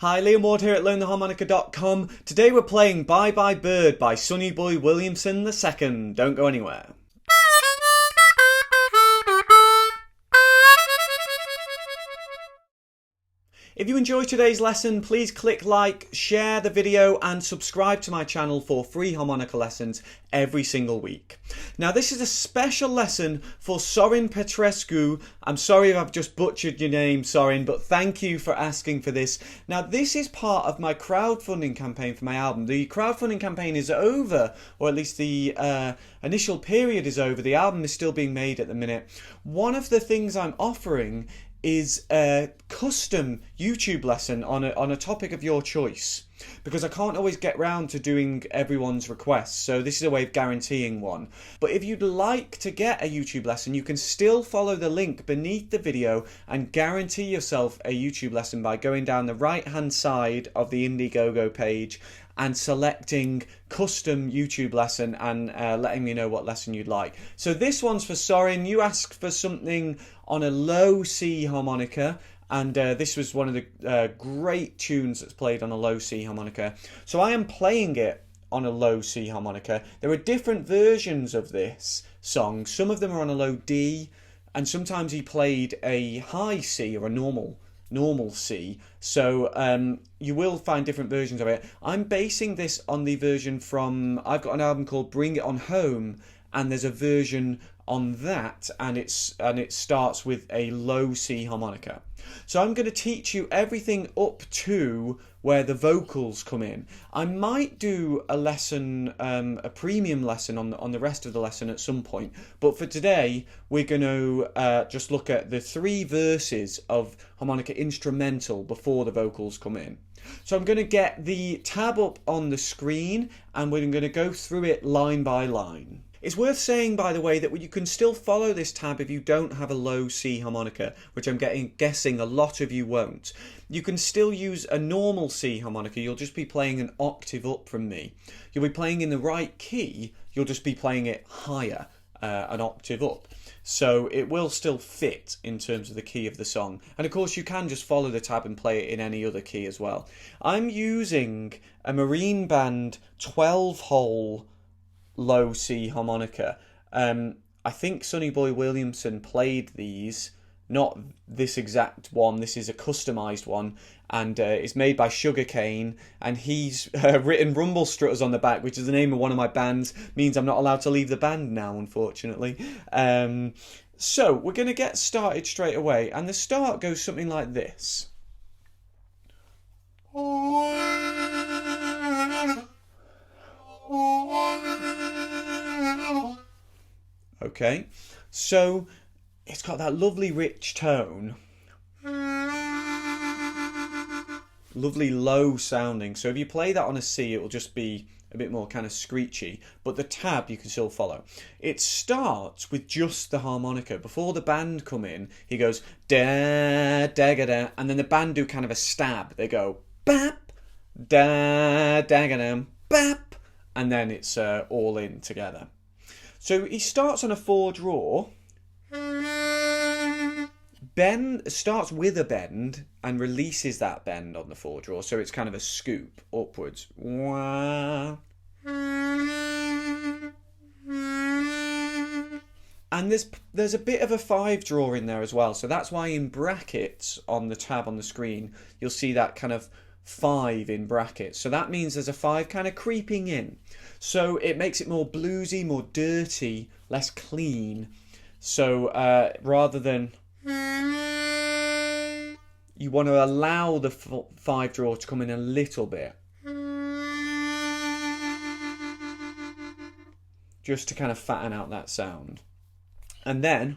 Hi, Liam Ward here at LearnTheHarmonica.com. Today we're playing Bye Bye Bird by Sonny Boy Williamson II. Don't go anywhere. If you enjoyed today's lesson, please click like, share the video and subscribe to my channel for free harmonica lessons every single week. Now this is a special lesson for Sorin Petrescu. I'm sorry if I've just butchered your name, Sorin, but thank you for asking for this. Now this is part of my crowdfunding campaign for my album. The crowdfunding campaign is over, or at least the initial period is over. The album is still being made at the minute. One of the things I'm offering is a custom YouTube lesson on a topic of your choice, because I can't always get round to doing everyone's requests, so this is a way of guaranteeing one. But if you'd like to get a YouTube lesson, you can still follow the link beneath the video and guarantee yourself a YouTube lesson by going down the right hand side of the Indiegogo page and selecting custom YouTube lesson and letting me know what lesson you'd like. So this one's for Sorin. You asked for something on a low C harmonica, and this was one of the great tunes that's played on a low C harmonica. So I am playing it on a low C harmonica. There are different versions of this song. Some of them are on a low D, and sometimes he played a high C or a normal C, so you will find different versions of it. I'm basing this on the version from, I've got an album called Bring It On Home, and there's a version on that, and it starts with a low C harmonica. So I'm going to teach you everything up to where the vocals come in. I might do a lesson, a premium lesson on the rest of the lesson at some point, but for today we're going to just look at the 3 verses of harmonica instrumental before the vocals come in. So I'm going to get the tab up on the screen and we're going to go through it line by line. It's worth saying, by the way, that you can still follow this tab if you don't have a low C harmonica, which I'm guessing a lot of you won't. You can still use a normal C harmonica. You'll just be playing an octave up from me. You'll be playing in the right key. You'll just be playing it higher, an octave up. So it will still fit in terms of the key of the song. And of course you can just follow the tab and play it in any other key as well. I'm using a Marine Band 12-hole low C harmonica. I think Sonny Boy Williamson played these, not this exact one. This is a customized one, and it's made by Sugarcane, and he's written Rumble Strutters on the back, which is the name of one of my bands. Means I'm not allowed to leave the band now, unfortunately. So we're going to get started straight away, and the start goes something like this. Okay, so it's got that lovely rich tone, lovely low sounding. So if you play that on a C, it will just be a bit more kind of screechy, but the tab you can still follow. It starts with just the harmonica. Before the band come in, he goes da da ga da, and then the band do kind of a stab. They go bap da da ga da bap, and then it's all in together. So he starts on a 4-draw, starts with a bend and releases that bend on the 4-draw, so it's kind of a scoop upwards. And there's a bit of a 5-draw in there as well, so that's why in brackets on the tab on the screen you'll see that kind of 5 in brackets. So that means there's a 5 kind of creeping in. So it makes it more bluesy, more dirty, less clean. So rather than, you want to allow the 5-draw to come in a little bit, just to kind of fatten out that sound. And then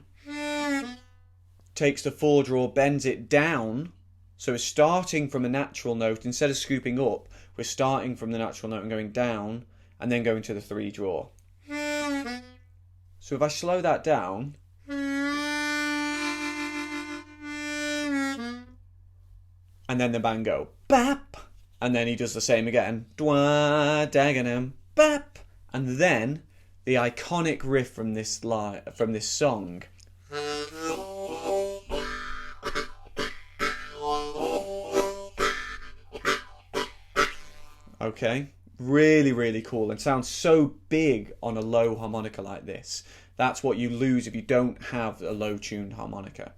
takes the 4-draw, bends it down. So it's starting from a natural note. Instead of scooping up, we're starting from the natural note and going down, and then going to the 3-draw. So if I slow that down, and then the band go bap, and then he does the same again, dwa daganam bap, and then the iconic riff from this song. Okay, really, really cool, and sounds so big on a low harmonica like this. That's what you lose if you don't have a low tuned harmonica.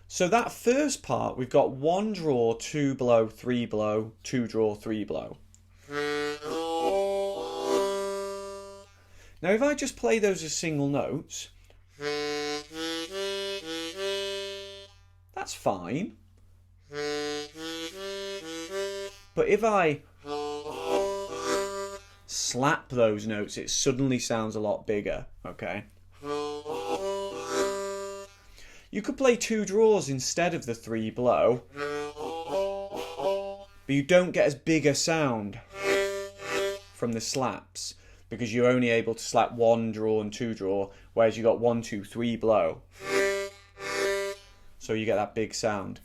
So that first part, we've got 1 draw, 2 blow, 3 blow, 2 draw, 3 blow. Now if I just play those as single notes, that's fine. But if I slap those notes, it suddenly sounds a lot bigger, okay? You could play 2 draws instead of the 3 blow, but you don't get as big a sound from the slaps because you're only able to slap 1 draw and 2 draw, whereas you got 1, 2, 3 blow. So you get that big sound.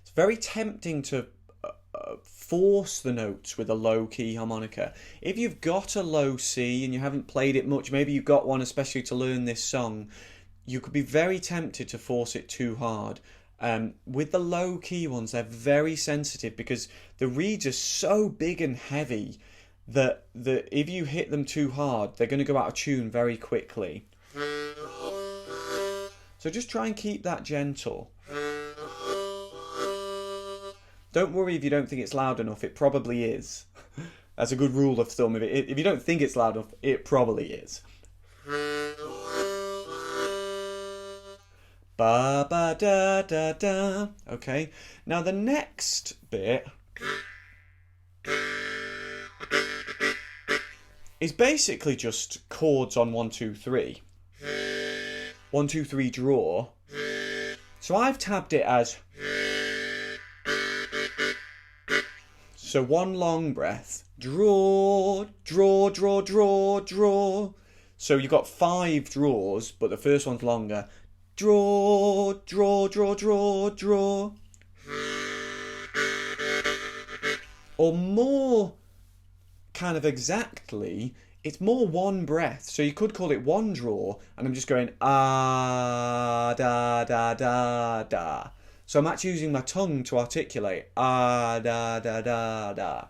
It's very tempting to force the notes with a low key harmonica. If you've got a low C and you haven't played it much, maybe you've got one especially to learn this song, you could be very tempted to force it too hard. With the low key ones, they're very sensitive because the reeds are so big and heavy that if you hit them too hard, they're going to go out of tune very quickly. So just try and keep that gentle. Don't worry if you don't think it's loud enough, it probably is. That's a good rule of thumb. If you don't think it's loud enough, it probably is. Ba ba da da da. Okay, now the next bit is basically just chords on 1, 2, 3. 1, 2, 3 draw. So I've tabbed it as, so 1 long breath, draw, draw, draw, draw, draw. So you've got 5 draws, but the first one's longer. Draw, draw, draw, draw, draw. Or more kind of exactly, it's more 1 breath. So you could call it 1 draw, and I'm just going ah, da, da, da, da. So I'm actually using my tongue to articulate ah, da, da, da, da.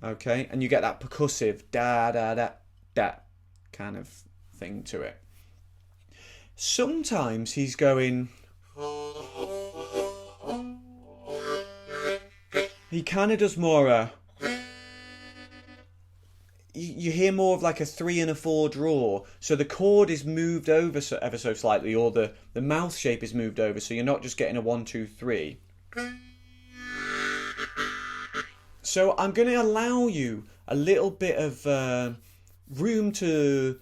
Okay, and you get that percussive da, da, da, da kind of thing to it. Sometimes he's going, he kind of does more you hear more of like a 3 and a 4 draw, so the chord is moved over ever so slightly, or the mouth shape is moved over, so you're not just getting a 1, 2, 3. So I'm going to allow you a little bit of room to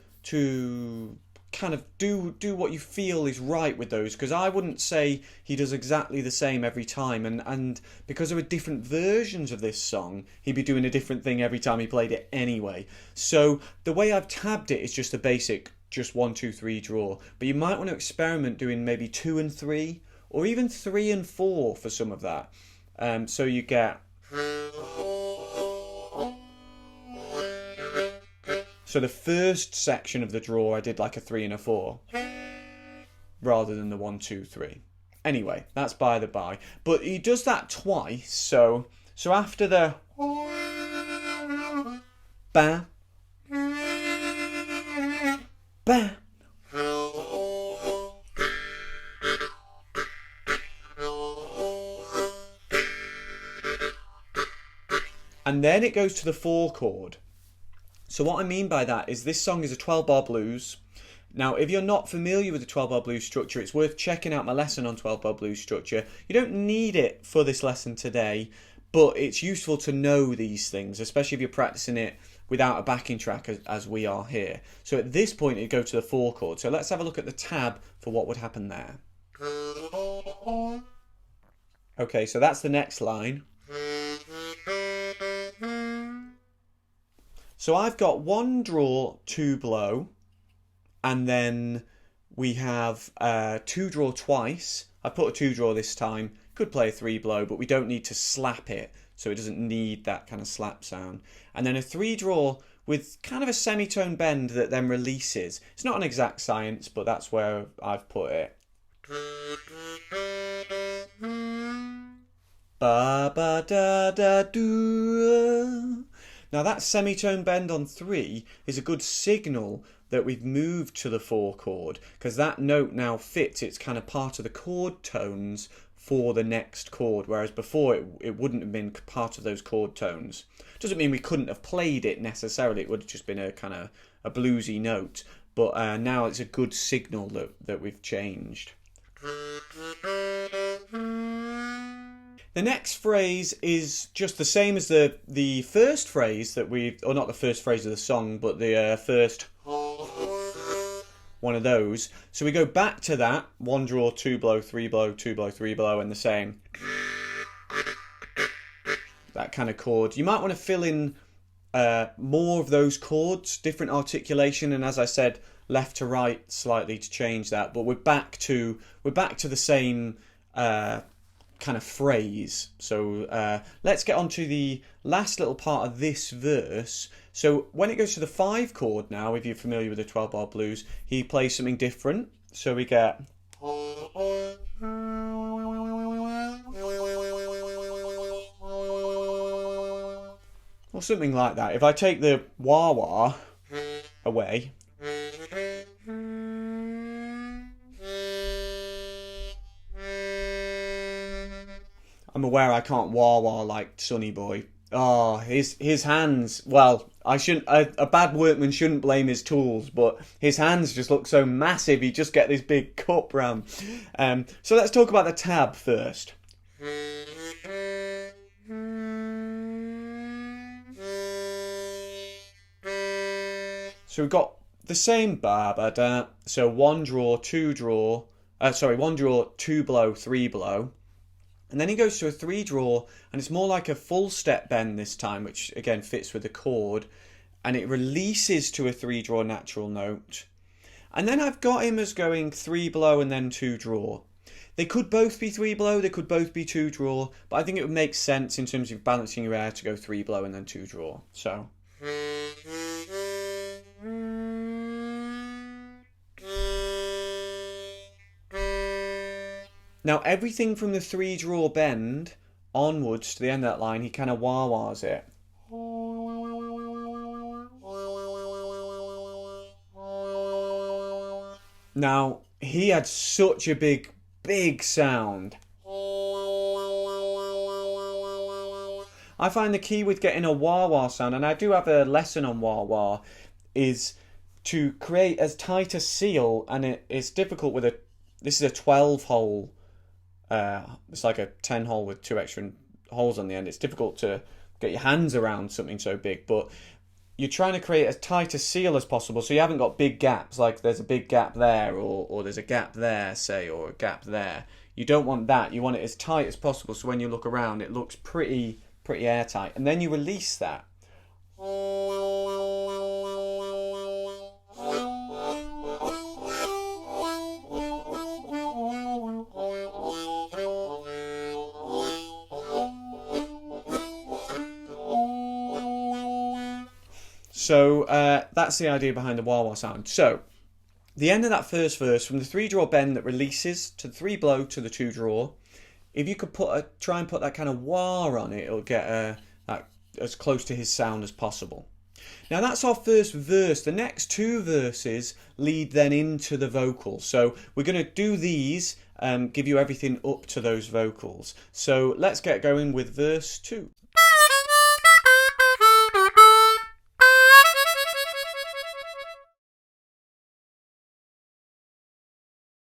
kind of do what you feel is right with those, because I wouldn't say he does exactly the same every time, and because there are different versions of this song, he'd be doing a different thing every time he played it anyway. So the way I've tabbed it is just a basic, just 1, 2, 3 draw, but you might want to experiment doing maybe 2 and 3, or even 3 and 4 for some of that. So you get, so the first section of the draw I did like a 3 and a 4 rather than the 1, 2, 3. Anyway, that's by the by. But he does that twice, so after the ba, ba, and then it goes to the 4 chord. So what I mean by that is this song is a 12-bar blues. Now, if you're not familiar with the 12-bar blues structure, it's worth checking out my lesson on 12-bar blues structure. You don't need it for this lesson today, but it's useful to know these things, especially if you're practicing it without a backing track as we are here. So at this point, it goes to the 4 chord. So let's have a look at the tab for what would happen there. Okay, so that's the next line. So I've got 1 draw, 2 blow, and then we have 2 draw twice. I put a 2 draw this time. Could play a 3 blow, but we don't need to slap it, so it doesn't need that kind of slap sound. And then a 3 draw with kind of a semitone bend that then releases. It's not an exact science, but that's where I've put it. Ba ba da da do. Now that semitone bend on 3 is a good signal that we've moved to the 4 chord, because that note now fits. It's kind of part of the chord tones for the next chord, whereas before it wouldn't have been part of those chord tones. Doesn't mean we couldn't have played it necessarily. It would have just been a kind of a bluesy note, but now it's a good signal that we've changed. The next phrase is just the same as the first phrase that or not the first phrase of the song, but the first one of those. So we go back to that, 1 draw, 2 blow, 3 blow, 2 blow, 3 blow, and the same. That kind of chord. You might want to fill in more of those chords, different articulation, and as I said, left to right slightly to change that. But we're back to the same kind of phrase. So let's get on to the last little part of this verse. So when it goes to the 5 chord now, if you're familiar with the 12-bar blues, he plays something different. So we get or something like that. If I take the wah-wah away, I'm aware I can't wah-wah like Sonny Boy. Oh, his hands, well, a bad workman shouldn't blame his tools, but his hands just look so massive, he just get this big cup round. So let's talk about the tab first. So we've got the same ba-ba-da, so 1 draw, 2 draw, 1 draw, 2 blow, 3 blow. And then he goes to a 3 draw, and it's more like a full step bend this time, which again fits with the chord, and it releases to a 3 draw natural note. And then I've got him as going 3 blow and then 2 draw. They could both be 3 blow, they could both be 2 draw, but I think it would make sense in terms of balancing your air to go 3 blow and then 2 draw. So now everything from the 3 draw bend onwards to the end of that line, he kind of wah-wahs it. Now he had such a big sound. I find the key with getting a wah-wah sound, and I do have a lesson on wah-wah, is to create as tight a seal, and it's difficult with this is a 12 hole. It's like a 10 hole with 2 extra holes on the end. It's difficult to get your hands around something so big, but you're trying to create as tight a seal as possible, so you haven't got big gaps, like there's a big gap there, or there's a gap there, say, or a gap there. You don't want that. You want it as tight as possible, so when you look around, it looks pretty airtight, and then you release that. So that's the idea behind the wah-wah sound. So the end of that first verse, from the 3 draw bend that releases to the 3 blow to the 2 draw, if you could try and put that kind of wah on it, it'll get that as close to his sound as possible. Now that's our first verse. The next 2 verses lead then into the vocals. So we're going to do these, give you everything up to those vocals. So let's get going with verse 2.